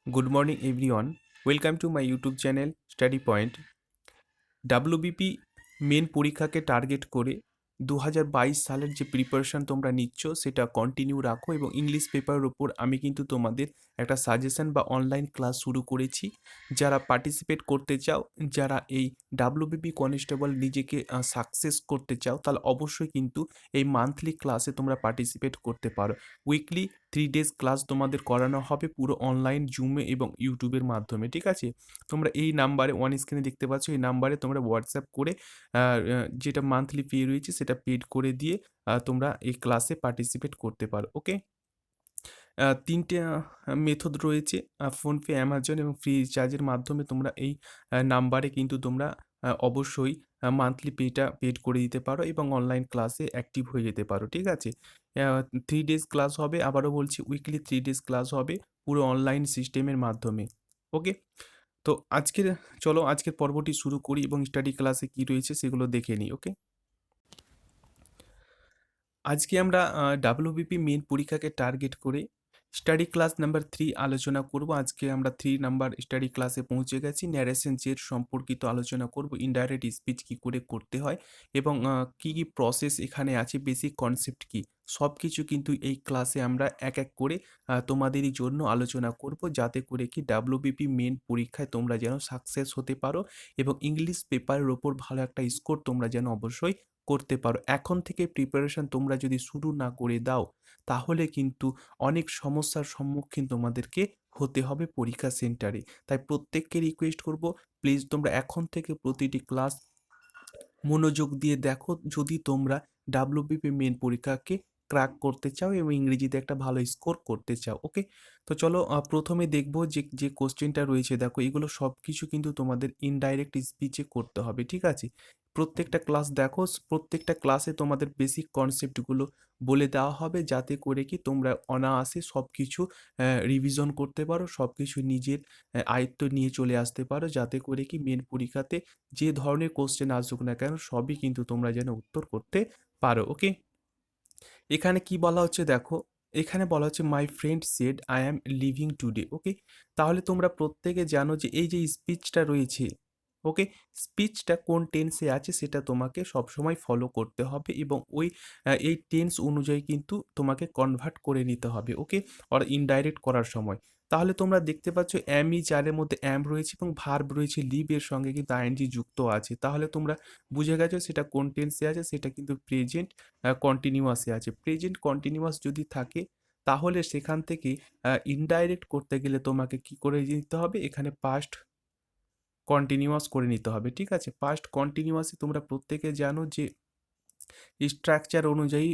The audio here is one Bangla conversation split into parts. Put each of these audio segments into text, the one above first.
Good morning, everyone. Welcome to my YouTube channel Study Point. WBP main পরীক্ষাকে টার্গেট করে 2022 সালের যে প্রিপারেশন তোমরা নিচ্ছ সেটা কন্টিনিউ রাখো এবং ইংলিশ পেপারের ওপর আমি কিন্তু তোমাদের একটা সাজেশন বা অনলাইন ক্লাস শুরু করেছি। যারা পার্টিসিপেট করতে চাও, যারা এই ডাব্লিউবিপি কনস্টেবল নিজেকে সাকসেস করতে চাও, তাহলে অবশ্যই কিন্তু এই মান্থলি ক্লাসে তোমরা পার্টিসিপেট করতে পারো। উইকলি 3 ডেজ ক্লাস তোমাদের করানো হবে পুরো অনলাইন জুমে এবং ইউটিউবের মাধ্যমে, ঠিক আছে? তোমরা এই নাম্বারে অন স্ক্রিনে দেখতে পাচ্ছ, এই নাম্বারে তোমরা হোয়াটসঅ্যাপ করে যেটা মান্থলি ফি রয়েছে সেটা পেড করে দিয়ে তোমরা এই ক্লাসে পার্টিসিপেট করতে পারো। ওকে, তিনটে মেথড রয়েছে, ফোনপে, অ্যামাজন এবং ফ্রি রিচার্জের মাধ্যমে তোমরা এই নাম্বারে কিন্তু তোমরা অবশ্যই মান্থলি পেড করে দিতে পারো এবং অনলাইন ক্লাসে অ্যাক্টিভ হয়ে যেতে পারো, ঠিক আছে? 3 ডেজ ক্লাস হবে, আবারও বলছি উইকলি 3 ডেজ ক্লাস হবে পুরো অনলাইন সিস্টেমের মাধ্যমে। ওকে, তো চলো আজকের পর্বটি শুরু করি এবং স্টাডি ক্লাসে কি রয়েছে সেগুলো দেখে নিই। ওকে, আজকে আমরা ডাব্লিউবিপি মেন পরীক্ষাকে টার্গেট করে স্টাডি ক্লাস নাম্বার 3 আলোচনা করব। আজকে আমরা 3 নাম্বার স্টাডি ক্লাসে পৌঁছে গেছি। ন্যারেশন জেড সম্পর্কিত আলোচনা করব, ইনডাইরেক্ট স্পিচ কী করে করতে হয় এবং কী কী প্রসেস এখানে আছে, বেসিক কনসেপ্ট কী, সব কিছু কিন্তু এই ক্লাসে আমরা এক এক করে তোমাদেরই জন্য আলোচনা করব, যাতে করে কি ডাব্লিউবিপি মেন পরীক্ষায় তোমরা যেন সাকসেস হতে পারো এবং ইংলিশ পেপারের ওপর ভালো একটা স্কোর তোমরা যেন অবশ্যই করতে পারো। এখন থেকে প্রিপারেশন তোমরা যদি শুরু না করে দাও, তাহলে কিন্তু অনেক সমস্যার সম্মুখীন তোমাদেরকে হতে হবে পরীক্ষা সেন্টারে। তাই প্রত্যেককে রিকোয়েস্ট করব, প্লিজ তোমরা এখন থেকে প্রতিটি ক্লাস মনোযোগ দিয়ে দেখো, যদি তোমরা ডাব্লিউবিপি মেন পরীক্ষাকে ক্র্যাক করতে চাও এবং ইংরেজিতে একটা ভালো স্কোর করতে চাও। ওকে, তো চলো প্রথমে দেখবো যে যে কোশ্চেনটা রয়েছে। দেখো, এগুলো সব কিছু কিন্তু তোমাদের ইনডাইরেক্ট স্পিচে করতে হবে, ঠিক আছে? প্রত্যেকটা ক্লাস দেখো, প্রত্যেকটা ক্লাসে তোমাদের বেসিক কনসেপ্টগুলো বলে দেওয়া হবে, যাতে করে কি তোমরা অনায়াসে সব কিছু রিভিশন করতে পারো, সব কিছু নিজের আয়ত্ত নিয়ে চলে আসতে পারো, যাতে করে কি মেন পরীক্ষাতে যে ধরনের কোশ্চেন আসুক না কেন সবই কিন্তু তোমরা যেন উত্তর করতে পারো। ওকে, এখানে কি বলা হচ্ছে দেখো, এখানে বলা হচ্ছে my friend said I am living today. Okay, তাহলে তোমরা প্রত্যেকে জানো যে এই যে স্পিচটা রয়েছে, ওকে, স্পিচটা কোন টেন্সে আছে সেটা তোমাকে সবসময় ফলো করতে হবে এবং এই টেন্স অনুযায়ী কিন্তু তোমাকে কনভার্ট করে নিতে হবে। ওকে, আর ইনডাইরেক্ট করার সময় তাহলে তোমরা দেখতে পাচ্ছ অ্যাম ই যারের মধ্যে অ্যাম রয়েছে এবং ভার্ব রয়েছে লিভ এর সঙ্গে কিন্তু আইএনজি যুক্ত আছে। তাহলে তোমরা বুঝে গেছো সেটা কোন টেন্সে আছে, সেটা কিন্তু প্রেজেন্ট কন্টিনিউয়াসে আছে। প্রেজেন্ট কন্টিনিউয়াস যদি থাকে, তাহলে সেখান থেকে ইনডাইরেক্ট করতে গেলে তোমাকে কি করে নিতে হবে, এখানে পাস্ট কন্টিনিউয়াস করে নিতে হবে, ঠিক আছে? পাস্ট কন্টিনিউয়াসে তোমরা প্রত্যেকে জানো যে স্ট্রাকচার অনুযায়ী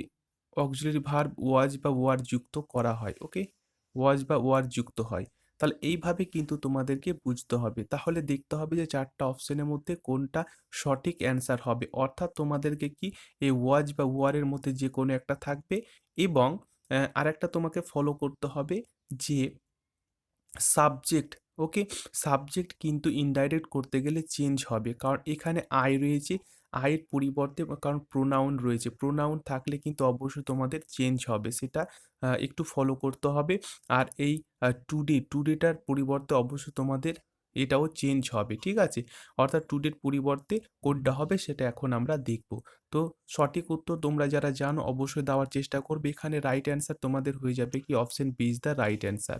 অক্সিলারি ভার্ব ওয়াজ বা ওয়ার যুক্ত করা হয়। ওকে, ওয়াজ বা ওয়ার যুক্ত হয়। তাহলে এইভাবে কিন্তু তোমাদেরকে বুঝতে হবে। তাহলে দেখতে হবে যে 4টা অপশনের মধ্যে কোনটা সঠিক অ্যান্সার হবে, অর্থাৎ তোমাদেরকে কি এই ওয়াজ বা ওয়ারের মধ্যে যে কোনো একটা থাকবে এবং আরেকটা তোমাকে ফলো করতে হবে যে সাবজেক্ট, ওকে, সাবজেক্ট কিন্তু ইনডাইরেক্ট করতে গেলে চেঞ্জ হবে, কারণ এখানে আই রয়েছে, আয়ের পরিবর্তে কারণ প্রোনাউন রয়েছে, প্রোনাউন থাকলে কিন্তু অবশ্যই তোমাদের চেঞ্জ হবে, সেটা একটু ফলো করতে হবে। আর এই টুডেটার পরিবর্তে অবশ্যই তোমাদের এটাও চেঞ্জ হবে, ঠিক আছে? অর্থাৎ টুডের পরিবর্তে কোনটা হবে সেটা এখন আমরা দেখব। তো সঠিক উত্তর তোমরা যারা জানো অবশ্যই দেওয়ার চেষ্টা করবে। এখানে রাইট অ্যান্সার তোমাদের হয়ে যাবে কি option b is the right answer,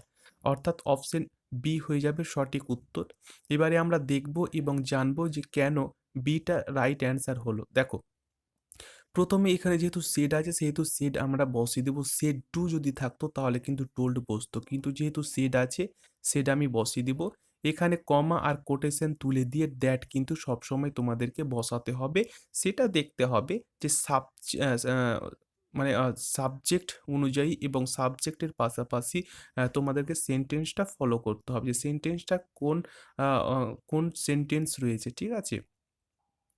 অর্থাৎ অপশন বি হয়ে যাবে সঠিক উত্তর। এবারে আমরা দেখব এবং জানবো যে কেন বিটা রাইট অ্যান্সার হলো। দেখো, প্রথমে এখানে যেহেতু সেড আছে সেহেতু সেড আমরা বসিয়ে দেবো। সেড টু যদি থাকতো তাহলে কিন্তু টোল্ড বসতো, কিন্তু যেহেতু সেড আছে সেড আমি বসিয়ে দিব। এখানে কমা আর কোটেশন তুলে দিয়ে দ্যাট কিন্তু সবসময় তোমাদেরকে বসাতে হবে। সেটা দেখতে হবে যে মানে সাবজেক্ট অনুযায়ী এবং সাবজেক্টের পাশাপাশি তোমাদেরকে সেন্টেন্সটা ফলো করতে হবে, যে সেন্টেন্সটা কোন সেন্টেন্স রয়েছে, ঠিক আছে?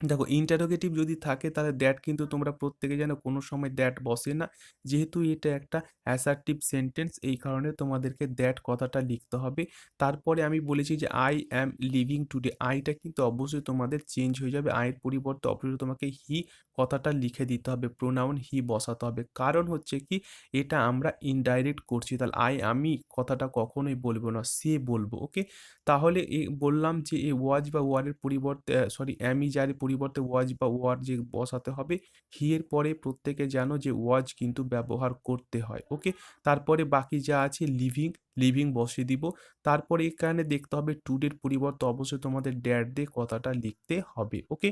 দেখো ইন্টারোগেটিভ যদি থাকে তাহলে দ্যাট কিন্তু তোমরা প্রত্যেকে জানো কোনো সময় দ্যাট বসে না, যেহেতু এটা একটা অ্যাসার্টিভ সেন্টেন্স এই কারণে তোমাদেরকে দ্যাট কথাটা লিখতে হবে। তারপরে আমি বলেছি যে আই অ্যাম লিভিং টুডে, আইটা কিন্তু অবশ্যই তোমাদের চেঞ্জ হয়ে যাবে, আয়ের পরিবর্তে অবশ্যই তোমাকে হি কথাটা লিখে দিতে হবে, প্রোনাউন হি বসাতে হবে। কারণ হচ্ছে কি এটা আমরা ইনডাইরেক্ট করছি, তাহলে আমি কথাটা কখনোই বলবো না, সে বলবো। ওকে, তাহলে বললাম যে এই ওয়াজ বা ওয়ারের পরিবর্তে সরি অ্যামি যার পরিবর্তে ওয়াজ বা ওয়ার যে বসাতে হবে, হি এর পরে প্রত্যেকে জানো যে ওয়াজ কিন্তু ব্যবহার করতে হয়। ওকে, তারপরে বাকি যা আছে লিভিং, লিভিং বসিয়ে দিব। তারপরে এখানে দেখতে হবে টুডের পরিবর্তে অবশ্যই তোমাদের ড্যাড দিয়ে কথাটা লিখতে হবে। ওকে,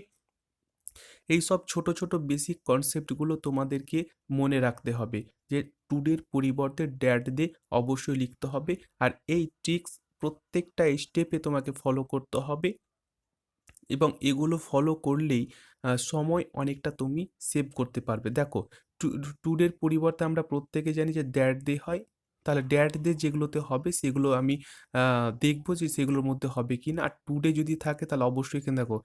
এই সব ছোট ছোট বেসিক কনসেপ্টগুলো তোমাদেরকে মনে রাখতে হবে যে টুডের পরিবর্তে ড্যাড দিয়ে অবশ্যই লিখতে হবে। আর এই ট্রিক্স প্রত্যেকটা স্টেপে তোমাকে ফলো করতে হবে এবং এগুলো ফলো করলেই সময় অনেকটা তুমি সেভ করতে পারবে। দেখো টুডের পরিবর্তে আমরা প্রত্যেকে জানি যে দ্যাট দিয়ে হয়, তাহলে দ্যাট দিয়ে যেগুলোতে হবে সেগুলো আমি দেখবো যে সেগুলোর মধ্যে হবে কি না। আর টুডে যদি থাকে তাহলে অবশ্যই এখানে দেখো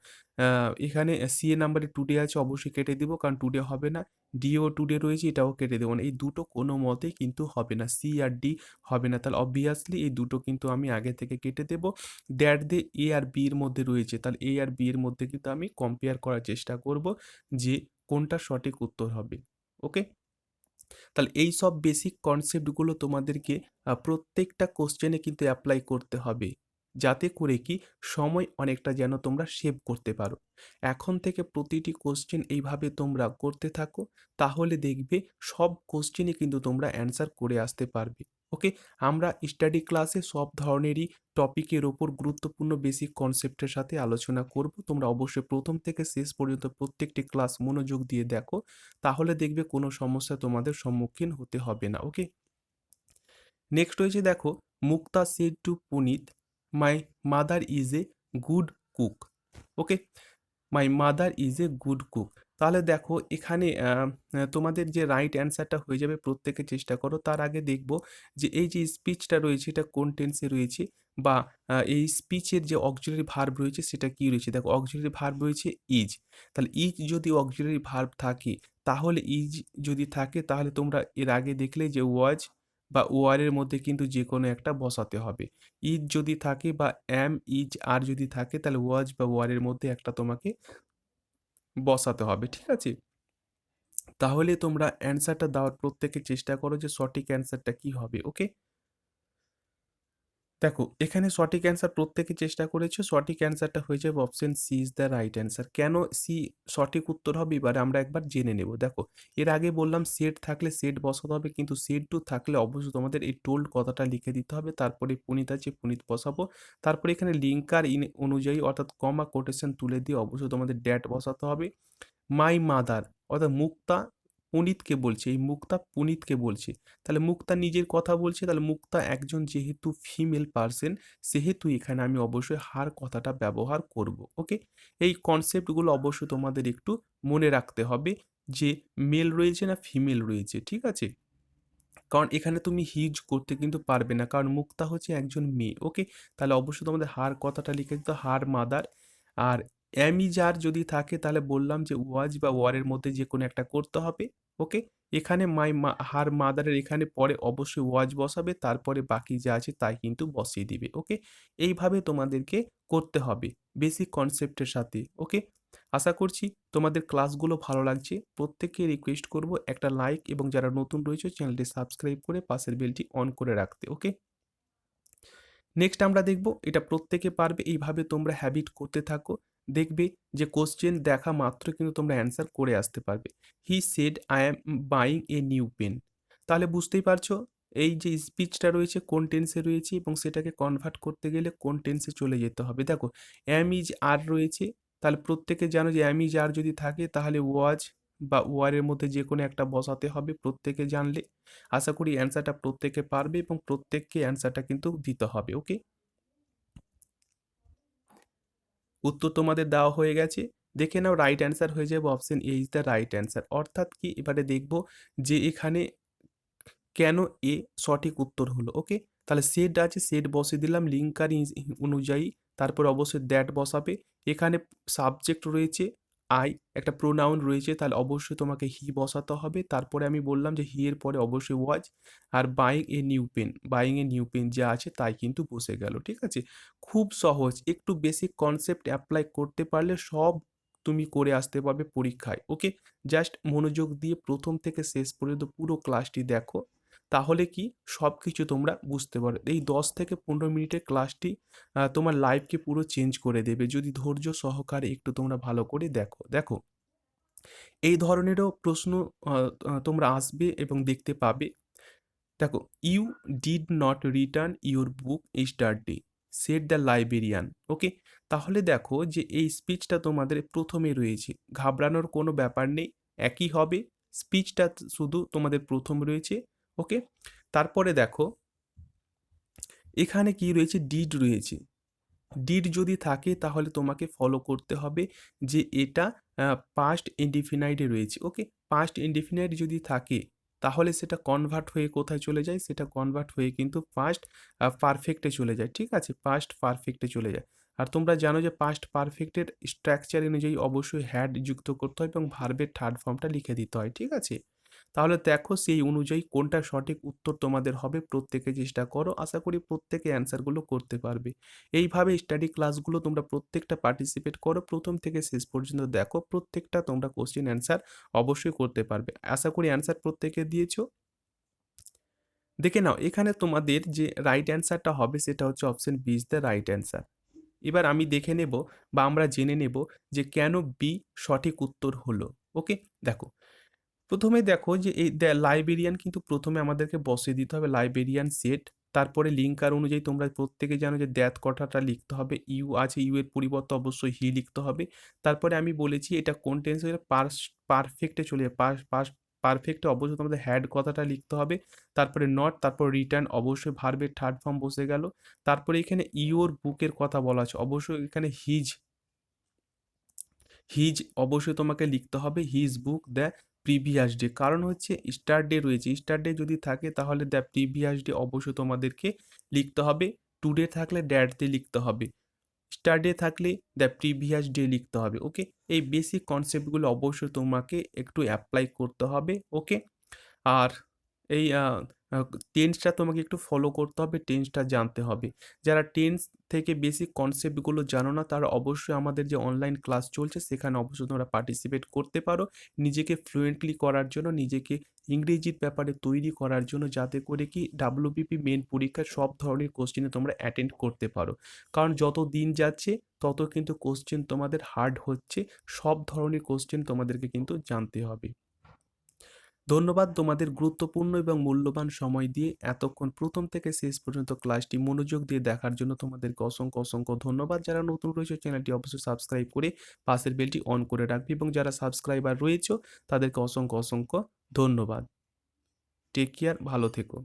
এখানে সি এ নাম্বারে টুডে আছে, অবশ্যই কেটে দিব কারণ টুডে হবে না। ডিও টুডে রয়েছে, এটাও কেটে দেবো না, এই দুটো কোনো মতেই কিন্তু হবে না, সি আর ডি হবে না, তাহলে অবভিয়াসলি এই দুটো কিন্তু আমি আগে থেকে কেটে দেবো। দ্যাট দিয়ে এ আর বি এর মধ্যে রয়েছে, তাহলে এ আর বি এর মধ্যে কিন্তু আমি কম্পেয়ার করার চেষ্টা করব যে কোনটা সঠিক উত্তর হবে। ওকে, তাহলে এই সব বেসিক কনসেপ্টগুলো তোমাদেরকে প্রত্যেকটা কোশ্চেনে কিন্তু অ্যাপ্লাই করতে হবে, যাতে করে কি সময় অনেকটা যেন তোমরা সেভ করতে পারো। এখন থেকে প্রতিটি কোশ্চেন এইভাবে তোমরা করতে থাকো, তাহলে দেখবে সব কোশ্চেনে কিন্তু তোমরা অ্যান্সার করে আসতে পারবে। ওকে, আমরা স্টাডি ক্লাসে সব ধরনেরই টপিকের ওপর গুরুত্বপূর্ণ বেসিক কনসেপ্টের সাথে আলোচনা করব, তোমরা অবশ্যই প্রথম থেকে শেষ পর্যন্ত প্রত্যেকটি ক্লাস মনোযোগ দিয়ে দেখো, তাহলে দেখবে কোনো সমস্যা তোমাদের সম্মুখীন হতে হবে না। ওকে, নেক্সট রয়েছে দেখো, Mukta said to Punit, my mother is a good cook. Okay, my mother is a good cook. তাহলে দেখো এখানে তোমাদের যে রাইট অ্যান্সারটা হয়ে যাবে, প্রত্যেকে চেষ্টা করো। তার আগে দেখব যে এই যে স্পিচটা রয়েছে এটা কোন টেন্সে রয়েছে, বা এই স্পিচের যে অক্সিলারি ভার্ব রয়েছে সেটা কি রয়েছে। দেখো অক্সিলারি ভার্ব রয়েছে ইজ, তাহলে ইজ যদি অক্সিলারি ভার্ব থাকে, তাহলে ইজ যদি থাকে তাহলে তোমরা এর আগে দেখলে যে ওয়াজ বা ওয়ারের মধ্যে কিন্তু যে কোনো একটা বসাতে হবে। ইজ যদি থাকে বা অ্যাম ইজ আর যদি থাকে তাহলে ওয়াজ বা ওয়ারের মধ্যে একটা তোমাকে বসাতে হবে। ঠিক আছে, তাহলে তোমরা অ্যান্সারটা দেওয়ার প্রত্যেকে চেষ্টা করো যে সঠিক অ্যান্সারটা কি হবে। ওকে, দেখো এখানে সঠিক অ্যান্সার প্রত্যেকে চেষ্টা করেছো, সঠিক অ্যান্সারটা হয়ে যাবে option c is the right answer. কেন সি সঠিক উত্তর হবে এবারে আমরা একবার জেনে নেব। দেখো এর আগে বললাম সেট থাকলে সেট বসাতে হবে, কিন্তু সেট টু থাকলে অবশ্যই তোমাদের এই টোল্ড কথাটা লিখে দিতে হবে, তারপরে পুনিত আছে পুনিত বসাবো, তারপরে এখানে লিঙ্কার ইন অনুযায়ী অর্থাৎ কমা কোটেশন তুলে দিয়ে অবশ্যই তোমাদের ড্যাট বসাতে হবে। মাই মাদার অর্থাৎ মুক্তা পুনিতকে বলছে, এই মুক্তা পুনিতকে বলছে, তাহলে মুক্তা নিজের কথা বলছে, তাহলে মুক্তা একজন যেহেতু ফিমেল পার্সন, সেহেতু এখানে আমি অবশ্যই হার কথাটা ব্যবহার করব। ওকে, এই কনসেপ্টগুলো অবশ্যই তোমাদের একটু মনে রাখতে হবে যে মেল রয়েছে না ফিমেল রয়েছে। ঠিক আছে, কারণ এখানে তুমি হিজ করতে কিন্তু পারবে না, কারণ মুক্তা হচ্ছে একজন মেয়ে। ওকে, তাহলে অবশ্যই তোমাদের হার কথাটা লিখে দিতে হার মাদার। আর অ্যামিজার যদি থাকে তাহলে বললাম যে ওয়াজ বা ওয়ারের মধ্যে যে কোনো একটা করতে হবে। ওকে, এখানে হার মাদারের এখানে পরে অবশ্যই ওয়াজ বসাবে, তারপরে বাকি যা আছে তাই কিন্তু বসিয়ে দিবে। ওকে, এইভাবে তোমাদেরকে করতে হবে বেসিক কনসেপ্টের সাথে। ওকে, আশা করছি তোমাদের ক্লাসগুলো ভালো লাগছে। প্রত্যেককে রিকোয়েস্ট করব একটা লাইক এবং যারা নতুন রয়েছে চ্যানেলটি সাবস্ক্রাইব করে পাশের বেলটি অন করে রাখতে। ওকে, নেক্সট আমরা দেখব, এটা প্রত্যেকে পারবে, এইভাবে তোমরা হ্যাবিট করতে থাকো, দেখবে যে কোশ্চেন দেখা মাত্র কিন্তু তোমরা অ্যান্সার করে আসতে পারবে। He said I am buying a new pen, তাহলে বুঝতেই পারছো এই যে স্পিচটা রয়েছে কোন টেন্সে রয়েছে এবং সেটাকে কনভার্ট করতে গেলে কোন টেন্সে চলে যেতে হবে। দেখো অ্যাম ইজ আর রয়েছে, তাহলে প্রত্যেকে জানো যে অ্যাম ইজ আর যদি থাকে তাহলে ওয়াজ বা ওয়ারের মধ্যে যে কোনো একটা বসাতে হবে, প্রত্যেকে জানলে। আশা করি অ্যান্সারটা প্রত্যেকে পারবে এবং প্রত্যেককে অ্যান্সারটা কিন্তু দিতে হবে। ওকে, উত্তর তোমাদের দেওয়া হয়ে গেছে, দেখে নাও রাইট অ্যান্সার হয়ে যাবে option A is the right answer. অর্থাৎ কি এবারে দেখব যে এখানে কেন এ সঠিক উত্তর হলো। ওকে, তাহলে সেট আছে, সেট বসিয়ে দিলাম লিঙ্কার অনুযায়ী, তারপর অবশ্যই দ্যাট বসাবে। এখানে সাবজেক্ট রয়েছে আই একটা প্রোনাউন রয়েছে, তাহলে অবশ্যই তোমাকে হি বসাতে হবে। তারপরে আমি বললাম যে হি এর পরে অবশ্যই ওয়াজ, আর buying a new pen, buying a new pen যা আছে তাই কিন্তু বসে গেল। ঠিক আছে? খুব সহজ, একটু বেসিক কনসেপ্ট অ্যাপ্লাই করতে পারলে সব তুমি করে আসতে পারবে পরীক্ষায়। ওকে? জাস্ট মনোযোগ দিয়ে প্রথম থেকে শেষ পর্যন্ত পুরো ক্লাসটি দেখো। তাহলে কি সবকিছু তোমরা বুঝতে পারবে। এই 10 থেকে 15 মিনিটের ক্লাসটি তোমার লাইফকে পুরো চেঞ্জ করে দেবে যদি ধৈর্য সহকারে একটু তোমরা ভালো করে দেখো। দেখো, এই ধরনেরও প্রশ্ন আ আ তোমরা আসবে এবং দেখতে পাবে। দেখো, "you did not return your book yesterday, said the librarian" okay? তাহলে দেখো যে এই স্পিচটা তোমাদের ১ম এ রয়েছে। ঘাবড়ানোর কোনো ব্যাপার নেই। একই হবে। স্পিচটা শুধু তোমাদের ১ম রয়েছে। ওকে? তারপরে দেখো, এখানে কি রয়েছে? ডিড রয়েছে। ডিড যদি থাকে তাহলে তোমাকে ফলো করতে হবে যে এটা পাস্ট ইনডিফিনাইটে রয়েছে। ওকে? পাস্ট ইনডিফিনাইট যদি থাকে তাহলে সেটা কনভার্ট হয়ে কোথায় চলে যায়? সেটা কনভার্ট হয়ে কিন্তু পাস্ট পারফেক্টে চলে যায়। ঠিক আছে? পাস্ট পারফেক্টে চলে যায়। আর তোমরা জানো যে পাস্ট পারফেক্টের স্ট্রাকচার অনুযায়ী অবশ্যই হ্যাড যুক্ত করতে হয় এবং ভার্বের থার্ড ফর্মটা লিখে দিতে হয়। ঠিক আছে? তাহলে দেখো সেই অনুযায়ী কোনটা সঠিক উত্তর তোমাদের হবে, প্রত্যেকে চেষ্টা করো। আশা করি প্রত্যেকে অ্যান্সারগুলো করতে পারবে। এইভাবে স্টাডি ক্লাসগুলো তোমরা প্রত্যেকটা পার্টিসিপেট করো। ১ম থেকে শেষ পর্যন্ত দেখো। প্রত্যেকটা তোমরা কোয়েশ্চেন অ্যান্সার অবশ্যই করতে পারবে। আশা করি অ্যান্সার প্রত্যেকে দিয়েছো। দেখে নাও এখানে তোমাদের যে রাইট অ্যান্সারটা হবে সেটা হচ্ছে option b is the right answer. এবার আমি দেখে নেব বা আমরা জেনে নেব যে কেন বি সঠিক উত্তর হলো। ওকে? দেখো, ১ম এ দেখো যে এই লাইব্রেরিয়ান কিন্তু ১ম এ আমাদেরকে বসিয়ে দিতে হবে লাইব্রেরিয়ান সেট। তারপরে লিঙ্কার অনুযায়ী তোমরা প্রত্যেকে জানো যে দ্যাট কথাটা লিখতে হবে। ইউ আছে, ইউ এর পরিবর্তে অবশ্যই হি লিখতে হবে। তারপরে আমি বলেছি এটা কোন টেন্স হলে পারফেক্টে চলে যাবে। পারফেক্টে অবশ্যই তোমাদের হ্যাড কথাটা লিখতে হবে। তারপরে নট, তারপর রিটার্ন অবশ্যই ভার্বের থার্ড ফর্ম বসে গেল। তারপরে এখানে ইউর বুকের কথা বলা আছে। অবশ্যই এখানে হিজ অবশ্যই তোমাকে লিখতে হবে his book the previous day, কারণ হচ্ছে স্টার ডে রয়েছে, স্টার ডে যদি থাকে তাহলে দ্য প্রিভিয়াস ডে অবশ্যই তোমাদেরকে লিখতে হবে। টুডে থাকলে দ্যাট ডে লিখতে হবে, স্টার ডে থাকলে দ্য প্রিভিয়াস ডে লিখতে হবে। ওকে? এই বেসিক কনসেপ্টগুলো অবশ্যই তোমাকে একটু অ্যাপ্লাই করতে হবে। ওকে? আর এই টেন্সটা তোমাকে একটু ফলো করতে হবে, টেন্সটা জানতে হবে। যারা টেন্স থেকে বেসিক কনসেপ্টগুলো জানো না তারা অবশ্যই আমাদের যে অনলাইন ক্লাস চলছে সেখানে অবশ্যই তোমরা পার্টিসিপেট করতে পারো। নিজেকে ফ্লুয়েন্টলি করার জন্য, নিজেকে ইংরেজির ব্যাপারে তৈরি করার জন্য, যাতে করে কি ডাব্লিউবিপি মেইন পরীক্ষার সব ধরনের কোশ্চেনে তোমরা অ্যাটেন্ড করতে পারো। কারণ যত দিন যাচ্ছে তত কিন্তু কোশ্চেন তোমাদের হার্ড হচ্ছে। সব ধরনের কোশ্চেন তোমাদেরকে কিন্তু জানতে হবে। ধন্যবাদ তোমাদের গুরুত্বপূর্ণ এবং মূল্যবান সময় দিয়ে এতক্ষণ ১ম থেকে শেষ পর্যন্ত ক্লাসটি মনোযোগ দিয়ে দেখার জন্য তোমাদেরকে অসংখ্য, অসংখ্য ধন্যবাদ। যারা নতুন রয়েছে চ্যানেলটি অবশ্যই সাবস্ক্রাইব করে পাশের বেলটি অন করে রাখবে এবং যারা সাবস্ক্রাইবার রয়েছো তাদেরকে অসংখ্য, অসংখ্য ধন্যবাদ। টেক কেয়ার, ভালো থেকো।